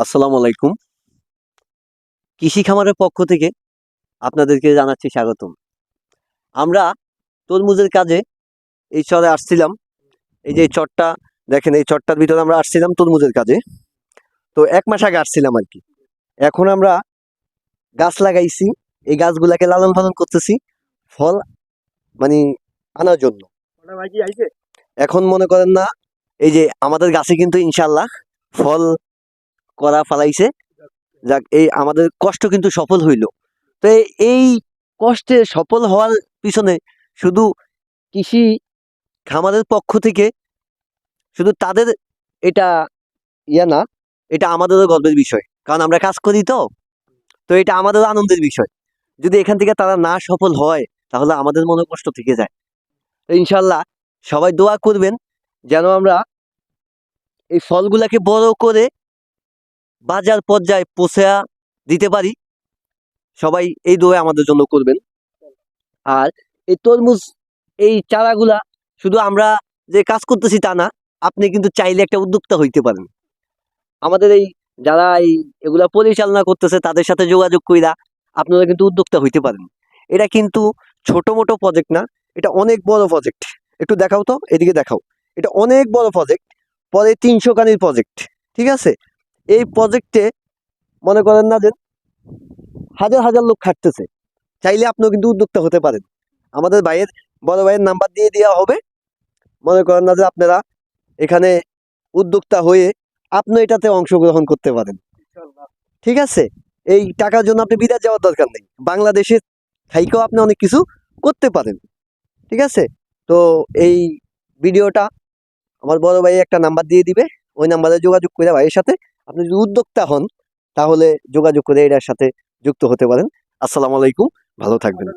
আসসালামু আলাইকুম। কৃষি খামারের পক্ষ থেকে আপনাদেরকে জানাচ্ছি স্বাগতম। আমরা তরমুজের কাজে এই চরে আসছিলাম। এই যে এই চরটা দেখেন, এই চরটার ভিতরে আমরা আসছিলাম তরমুজের কাজে। তো ১ মাস আগে আসছিলাম আর কি। এখন আমরা গাছ লাগাইছি, এই গাছগুলাকে লালন পালন করতেছি ফল মানে আনার জন্য। এখন মনে করেন না, এই যে আমাদের গাছে কিন্তু ইনশাল্লাহ ফল করা ফালাইছে। যাক, এই আমাদের কষ্ট কিন্তু সফল হইল। তো এই কষ্টে সফল হওয়ার পিছনে শুধু কৃষি খামারের পক্ষ থেকে শুধু তাদের এটা না, এটা আমাদেরও গর্বের বিষয়, কারণ আমরা কাজ করি। তো তো এটা আমাদেরও আনন্দের বিষয়। যদি এখান থেকে তারা না সফল হয় তাহলে আমাদের মনে কষ্ট থেকে যায়। তো ইনশাল্লাহ সবাই দোয়া করবেন যেন আমরা এই ফলগুলাকে বড় করে বাজার পর্যায়ে পৌঁছে দিতে পারি। সবাই এই দোয়া আমাদের জন্য করবেন। আর এই তরমুজ, এই চারাগুলা শুধু আমরা যে কাজ করতেছি তা না, আপনি কিন্তু চাইলে একটা উদ্যোক্তা হইতে পারেন। আমাদের এই যারা এগুলা পরিচালনা করতেছে তাদের সাথে যোগাযোগ কইরা আপনারা কিন্তু উদ্যোক্তা হইতে পারেন। এটা কিন্তু ছোট মোটো প্রজেক্ট না, এটা অনেক বড় প্রজেক্ট। একটু দেখাও তো, এদিকে দেখাও। এটা অনেক বড় প্রজেক্ট, পরে ৩০০ কানির প্রজেক্ট। ঠিক আছে, এই প্রজেক্টে মনে করেন না যে হাজার হাজার লোক খাটতেছে। চাইলে আপনিও কিন্তু উদ্যোক্তা হতে পারেন। আমাদের বড় ভাইয়ের নাম্বার দিয়ে দেওয়া হবে। মনে করেন না যে আপনারা এখানে উদ্যোক্তা হয়ে আপনি এটাতে অংশগ্রহণ করতে পারেন। ঠিক আছে, এই টাকার জন্য আপনি বিদেশ যাওয়ার দরকার নেই, বাংলাদেশে থাইকেও আপনি অনেক কিছু করতে পারেন। ঠিক আছে, তো এই ভিডিওটা আমার বড় ভাই একটা নাম্বার দিয়ে দিবে, ওই নাম্বারে যোগাযোগ করে ভাইয়ের সাথে আপনি যদি উদ্যোক্তা হন তাহলে যোগাযোগ করে এটার সাথে যুক্ত হতে পারেন। আসসালামু আলাইকুম, ভালো থাকবেন।